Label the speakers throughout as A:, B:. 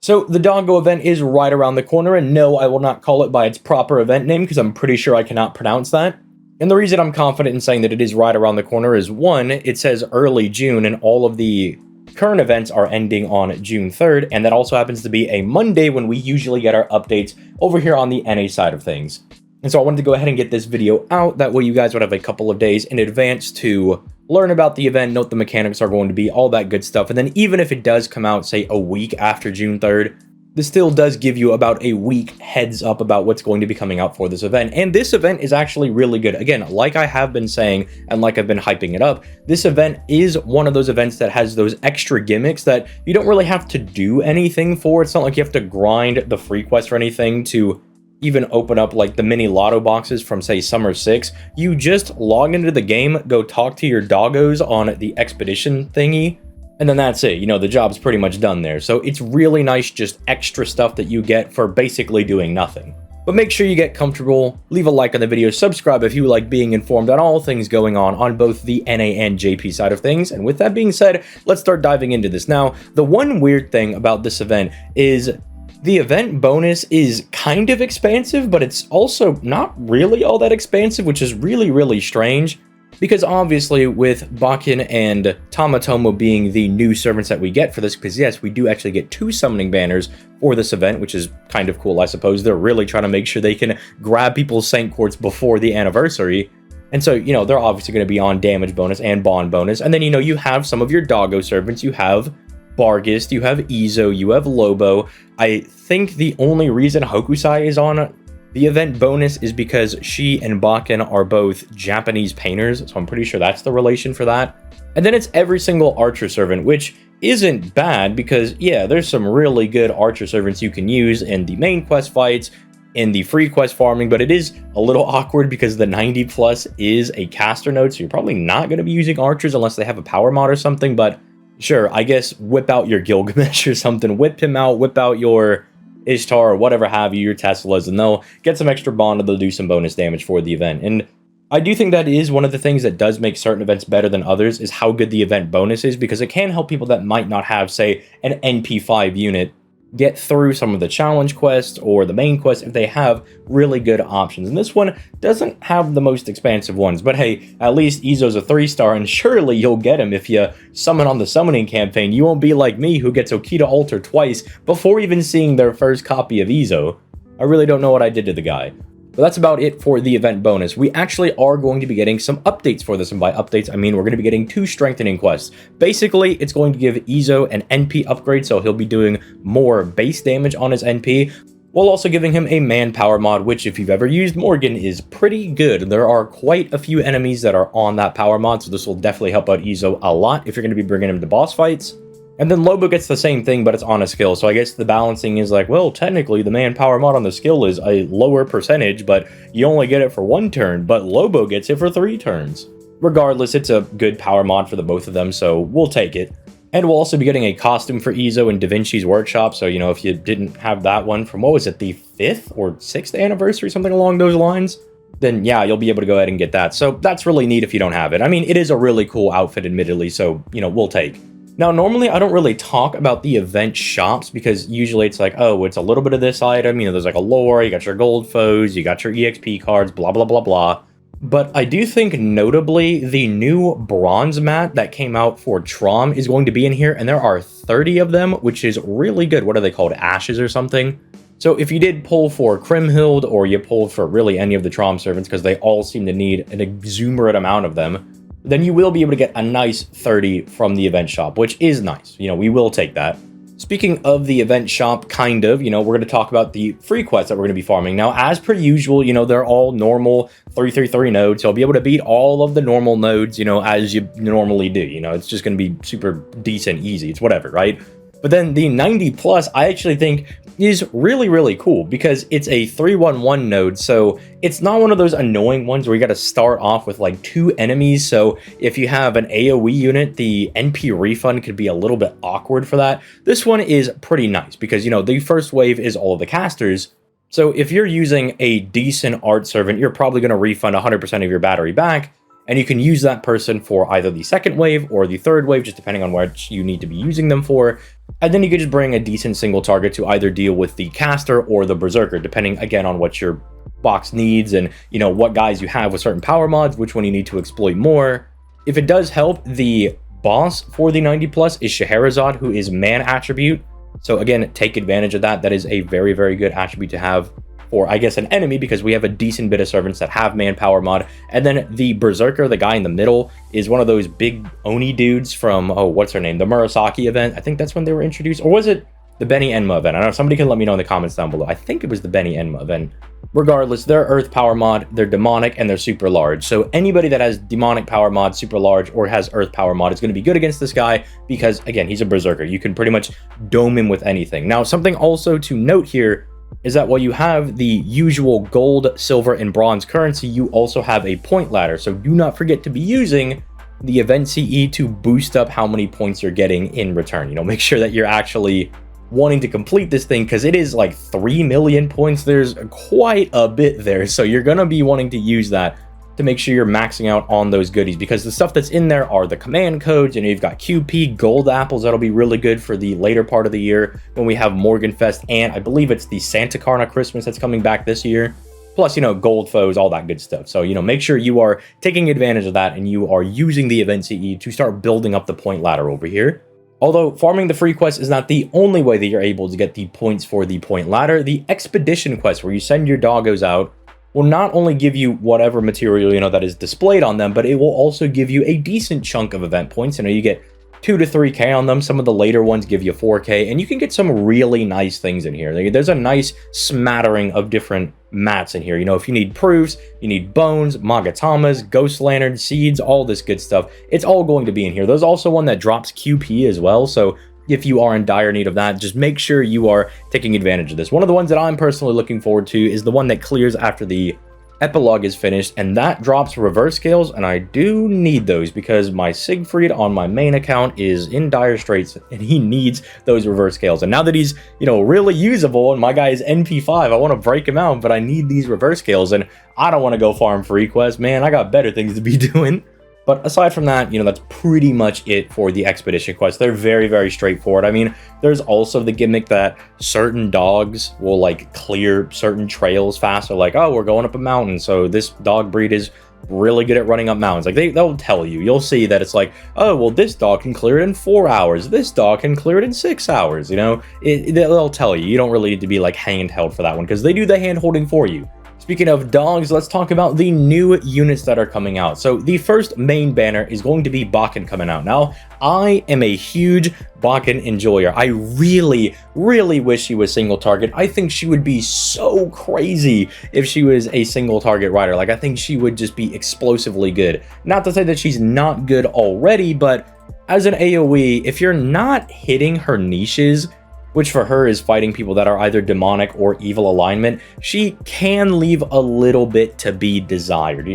A: So the doggo event is right around the corner, and no, I will not call it by its proper event name because I'm pretty sure I cannot pronounce that. And the reason I'm confident in saying that it is right around the corner is, one, it says early June, and all of the current events are ending on June 3rd, and that also happens to be a Monday when we usually get our updates over here on the NA side of things. And so I wanted to go ahead and get this video out, that way you guys would have a couple of days in advance to learn about the event, know what the mechanics are going to be, all that good stuff. And then even if it does come out, say, a week after June 3rd, this still does give you about a week heads up about what's going to be coming out for this event. And this event is actually really good. Again, like I have been saying, and like I've been hyping it up, this event is one of those events that has those extra gimmicks that you don't really have to do anything for. It's not like you have to grind the free quest or anything to even open up like the mini lotto boxes from, say, Summer 6. You just log into the game, go talk to your doggos on the expedition thingy, and then that's it. You know, the job's pretty much done there. So it's really nice, just extra stuff that you get for basically doing nothing. But make sure you get comfortable, leave a like on the video, subscribe if you like being informed on all things going on both the NA and JP side of things. And with that being said, let's start diving into this. Now, the one weird thing about this event is the event bonus is kind of expansive, but it's also not really all that expansive, which is really, really strange. Because obviously with Bakken and Tamatomo being the new servants that we get for this, because yes, we do actually get 2 summoning banners for this event, which is kind of cool, I suppose. They're really trying to make sure they can grab people's Saint Quartz before the anniversary. And so, you know, they're obviously going to be on damage bonus and bond bonus. And then, you know, you have some of your doggo servants. You have Bargist, you have Izo, you have Lobo. I think the only reason Hokusai is on the event bonus is because she and Bakken are both Japanese painters, so I'm pretty sure that's the relation for that. And then it's every single archer servant, which isn't bad because, yeah, there's some really good archer servants you can use in the main quest fights, in the free quest farming, but it is a little awkward because the 90 plus is a caster node, so you're probably not going to be using archers unless they have a power mod or something, but sure, I guess whip out your Gilgamesh or something, whip him out, whip out your Ishtar or whatever have you, your Teslas, and they'll get some extra bond and they'll do some bonus damage for the event. And I do think that is one of the things that does make certain events better than others, is how good the event bonus is, because it can help people that might not have, say, an NP5 unit get through some of the challenge quests or the main quest if they have really good options. And this one doesn't have the most expansive ones, but hey, at least Izo's a 3-star, and surely you'll get him if you summon on the summoning campaign. You won't be like me, who gets Okita Altar twice before even seeing their first copy of Izo. I really don't know what I did to the guy. But that's about it for the event bonus. We actually are going to be getting some updates for this, and by updates I mean we're going to be getting 2 strengthening quests. Basically, it's going to give Izo an NP upgrade, so he'll be doing more base damage on his NP, while also giving him a manpower mod, which, if you've ever used Morgan, is pretty good. There are quite a few enemies that are on that power mod, so this will definitely help out Izo a lot if you're going to be bringing him to boss fights. And then Lobo gets the same thing, but it's on a skill. So I guess the balancing is like, well, technically the manpower mod on the skill is a lower percentage, but you only get it for 1 turn, but Lobo gets it for 3 turns. Regardless, it's a good power mod for the both of them, so we'll take it. And we'll also be getting a costume for Izo in Da Vinci's workshop. So, you know, if you didn't have that one from, what was it, the 5th or 6th anniversary, something along those lines, then yeah, you'll be able to go ahead and get that. So that's really neat if you don't have it. I mean, it is a really cool outfit, admittedly, so, you know, we'll take. Now, normally I don't really talk about the event shops because usually it's like, oh, it's a little bit of this item, you know, there's like a lore, you got your gold foes, you got your EXP cards, blah, blah, blah, blah. But I do think notably the new bronze mat that came out for Trom is going to be in here, and there are 30 of them, which is really good. What are they called? Ashes or something? So if you did pull for Krimhild, or you pulled for really any of the Trom servants, because they all seem to need an exuberant amount of them, then you will be able to get a nice 30 from the event shop, which is nice. You know, we will take that. Speaking of the event shop, kind of, you know, we're going to talk about the free quests that we're going to be farming. Now, as per usual, you know, they're all normal 333 nodes, so I'll be able to beat all of the normal nodes, you know, as you normally do. You know, it's just going to be super decent, easy. It's whatever, right? But then the 90 plus, I actually think is really, really cool because it's a 311 node. So it's not one of those annoying ones where you got to start off with like 2 enemies. So if you have an AoE unit, the NP refund could be a little bit awkward for that. This one is pretty nice because, you know, the first wave is all of the casters. So if you're using a decent art servant, you're probably going to refund 100% of your battery back. and you can use that person for either the second wave or the third wave, just depending on what you need to be using them for. And then you could just bring a decent single target to either deal with the caster or the berserker, depending again on what your box needs and what guys you have with certain power mods, which one you need to exploit more. If it does help, the boss for the 90 plus is Scheherazade, who is man attribute. So again, take advantage of that. That is a very, very good attribute to have for, I guess, an enemy, because we have a decent bit of servants that have man power mod. And then the berserker, the guy in the middle, is one of those big Oni dudes from, oh, what's her name? The Murasaki event. I think that's when they were introduced. Or was it the Benny Enma event? I don't know. Somebody can let me know in the comments down below. I think it was the Benny Enma event. Regardless, they're earth power mod, they're demonic, and they're super large. So anybody that has demonic power mod, super large, or has earth power mod is going to be good against this guy because, again, he's a berserker. You can pretty much dome him with anything. Now, something also to note here is that while you have the usual gold, silver, and bronze currency, you also have a point ladder. So do not forget to be using the event CE to boost up how many points you're getting in return. Make sure that you're actually wanting to complete this thing, because it is like 3 million points. There's quite a bit there, so you're gonna be wanting to use that to make sure you're maxing out on those goodies, because the stuff that's in there are the command codes. You've got QP gold apples that'll be really good for the later part of the year when we have Morganfest, and I believe it's the Santa Carna Christmas that's coming back this year, plus gold foes, all that good stuff. So make sure you are taking advantage of that and you are using the event CE to start building up the point ladder over here. Although farming the free quest is not the only way that you're able to get the points for the point ladder, the expedition quest, where you send your doggos out, will not only give you whatever material that is displayed on them, but it will also give you a decent chunk of event points. You get 2 to 3k on them. Some of the later ones give you 4k, and you can get some really nice things in here. There's a nice smattering of different mats in here. If you need proofs, you need bones, magatamas, ghost lantern, seeds, all this good stuff, it's all going to be in here. There's also one that drops QP as well, so if you are in dire need of that, just make sure you are taking advantage of this. One of the ones that I'm personally looking forward to is the one that clears after the epilogue is finished, and that drops reverse scales, and I do need those because my Siegfried on my main account is in dire straits and he needs those reverse scales. And now that he's really usable and my guy is NP5, I want to break him out, but I need these reverse scales, and I don't want to go farm free quests, man. I got better things to be doing. But aside from that, that's pretty much it for the expedition quests. They're very, very straightforward. I mean, there's also the gimmick that certain dogs will clear certain trails faster. Like, oh, we're going up a mountain, so this dog breed is really good at running up mountains. They'll tell you. You'll see that it's like, oh, well, this dog can clear it in 4 hours. This dog can clear it in 6 hours. They'll tell you. You don't really need to be handheld for that one, because they do the hand holding for you. Speaking of dogs, let's talk about the new units that are coming out. So the first main banner is going to be Bakken coming out. Now, I am a huge Bakken enjoyer. I really, really wish she was single target. I think she would be so crazy if she was a single target rider. I think she would just be explosively good. Not to say that she's not good already, but as an AoE, if you're not hitting her niches, which for her is fighting people that are either demonic or evil alignment, she can leave a little bit to be desired,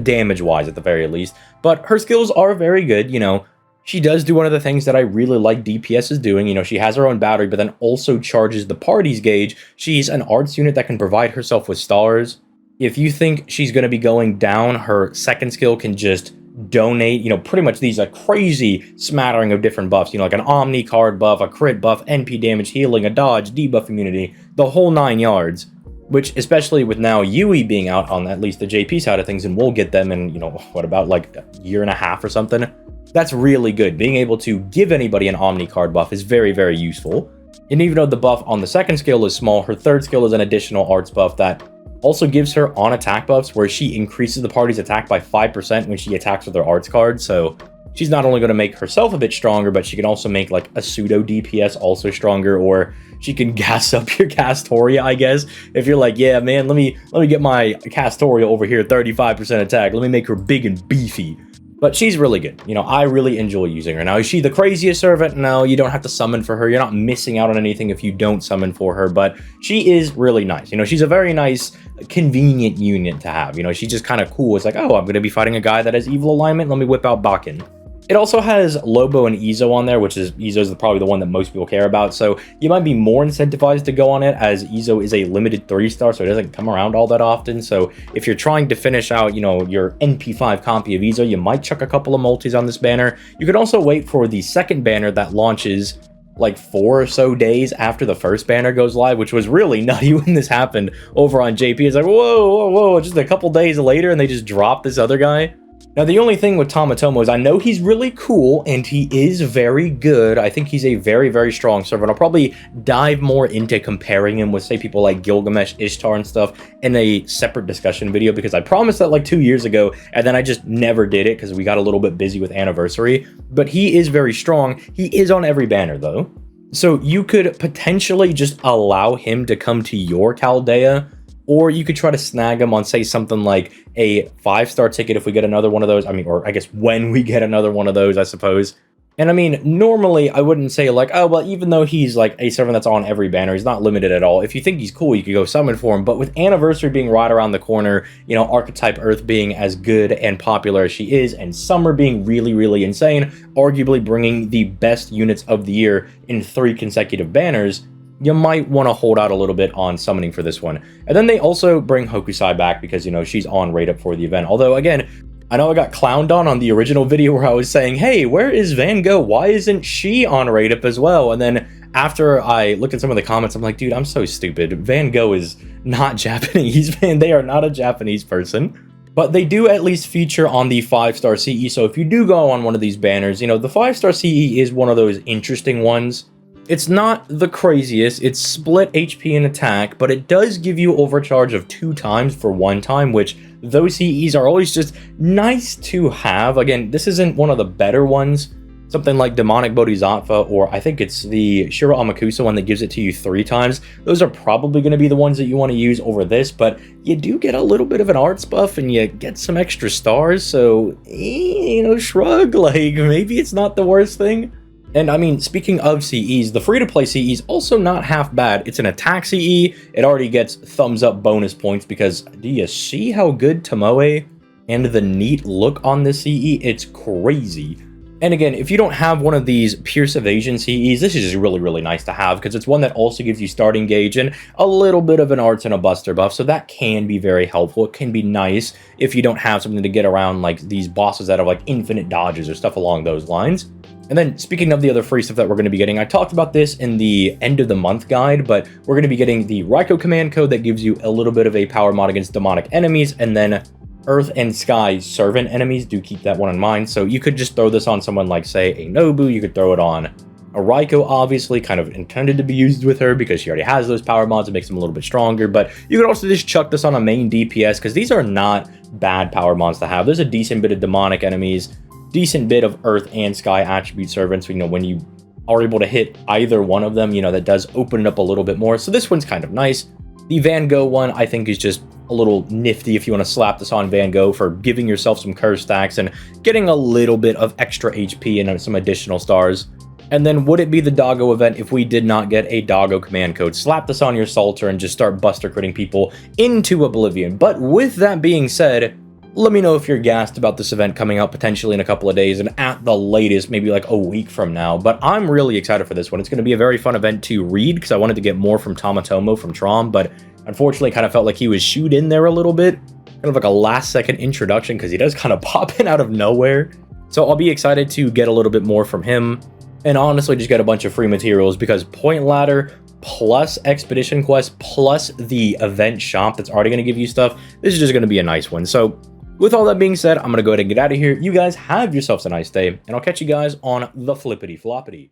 A: damage-wise at the very least. But her skills are very good, She does do one of the things that I really like DPS is doing. She has her own battery, but then also charges the party's gauge. She's an arts unit that can provide herself with stars. If you think she's going to be going down, her second skill can just donate, pretty much these crazy smattering of different buffs, like an Omni card buff, a crit buff, NP damage, healing, a dodge, debuff immunity, the whole 9 yards, which especially with now Yui being out on at least the JP side of things, and we'll get them in, what about a year and a half or something, that's really good. Being able to give anybody an Omni card buff is very, very useful. And even though the buff on the second skill is small, her third skill is an additional arts buff that also gives her on attack buffs where she increases the party's attack by 5% when she attacks with her arts card. So she's not only going to make herself a bit stronger, but she can also make a pseudo DPS also stronger, or she can gas up your Castoria, I guess. If you're like, yeah, man, let me get my Castoria over here 35% attack. Let me make her big and beefy. But she's really good. I really enjoy using her. Now, is she the craziest servant? No, you don't have to summon for her. You're not missing out on anything if you don't summon for her, but she is really nice. She's a very nice, convenient unit to have. She's just kind of cool. It's like, oh, I'm going to be fighting a guy that has evil alignment. Let me whip out Bakken. It also has Lobo and Izo on there, which is Izo's probably the one that most people care about. So you might be more incentivized to go on it, as Izo is a limited 3-star, so it doesn't come around all that often. So if you're trying to finish out, your NP5 copy of Izo, you might chuck a couple of multis on this banner. You could also wait for the second banner that launches like 4 or so days after the first banner goes live, which was really nutty when this happened over on JP. It's like, whoa, just a couple days later and they just dropped this other guy. Now, the only thing with Tamatomo is I know he's really cool and he is very good. I think he's a very, very strong server. And I'll probably dive more into comparing him with, say, people like Gilgamesh, Ishtar, and stuff in a separate discussion video, because I promised that like 2 years ago, and then I just never did it because we got a little bit busy with Anniversary. But he is very strong. He is on every banner, though. So you could potentially just allow him to come to your Chaldea, or you could try to snag him on, say, something like a 5-star ticket if we get another one of those. I mean, or I guess when we get another one of those, I suppose. And I mean, normally I wouldn't say like, oh, well, even though he's like a servant that's on every banner, he's not limited at all. If you think he's cool, you could go summon for him. But with Anniversary being right around the corner, Archetype Earth being as good and popular as she is, and Summer being really, really insane, arguably bringing the best units of the year in 3 consecutive banners, you might want to hold out a little bit on summoning for this one. And then they also bring Hokusai back because, she's on rate up for the event. Although, again, I know I got clowned on the original video where I was saying, hey, where is Van Gogh? Why isn't she on rate up as well? And then after I looked at some of the comments, I'm like, dude, I'm so stupid. Van Gogh is not Japanese, man. They are not a Japanese person. But they do at least feature on the 5-star CE. So if you do go on one of these banners, the 5-star CE is one of those interesting ones. It's not the craziest, it's split HP and attack, but it does give you overcharge of 2 times for 1 time, which those CEs are always just nice to have. Again, this isn't one of the better ones. Something like Demonic Bodhisattva, or I think it's the Shiro Amakusa one that gives it to you 3 times. Those are probably going to be the ones that you want to use over this, but you do get a little bit of an arts buff and you get some extra stars, so, shrug, like, maybe it's not the worst thing. And I mean, speaking of CEs, the free-to-play CE is also not half bad. It's an attack CE. It already gets thumbs up bonus points because do you see how good Tomoe and the neat look on this CE? It's crazy. And again, if you don't have one of these Pierce Evasion CEs, this is just really, really nice to have because it's one that also gives you starting gauge and a little bit of an arts and a buster buff. So that can be very helpful. It can be nice if you don't have something to get around like these bosses that have like infinite dodges or stuff along those lines. And then speaking of the other free stuff that we're going to be getting, I talked about this in the end of the month guide, but we're going to be getting the Raiko command code that gives you a little bit of a power mod against demonic enemies, and then Earth and Sky servant enemies. Do keep that one in mind. So you could just throw this on someone like, say, a Nobu. You could throw it on a Raiko, obviously, kind of intended to be used with her because she already has those power mods. It makes them a little bit stronger. But you could also just chuck this on a main DPS because these are not bad power mods to have. There's a decent bit of demonic enemies, decent bit of Earth and Sky attribute servants. When you are able to hit either one of them, that does open it up a little bit more. So this one's kind of nice. The Van Gogh one, I think, is just a little nifty if you want to slap this on Van Gogh for giving yourself some curse stacks and getting a little bit of extra HP and some additional stars. And then would it be the Doggo event if we did not get a Doggo command code? Slap this on your Salter and just start buster critting people into oblivion. But with that being said, let me know if you're gassed about this event coming out potentially in a couple of days, and at the latest, maybe like a week from now. But I'm really excited for this one. It's going to be a very fun event to read because I wanted to get more from Tamatomo from Trom, but unfortunately kind of felt like he was shooed in there a little bit. Kind of like a last-second introduction because he does kind of pop in out of nowhere. So I'll be excited to get a little bit more from him, and honestly just get a bunch of free materials because Point Ladder plus Expedition Quest plus the event shop that's already going to give you stuff, this is just going to be a nice one. So with all that being said, I'm going to go ahead and get out of here. You guys have yourselves a nice day, and I'll catch you guys on the flippity floppity.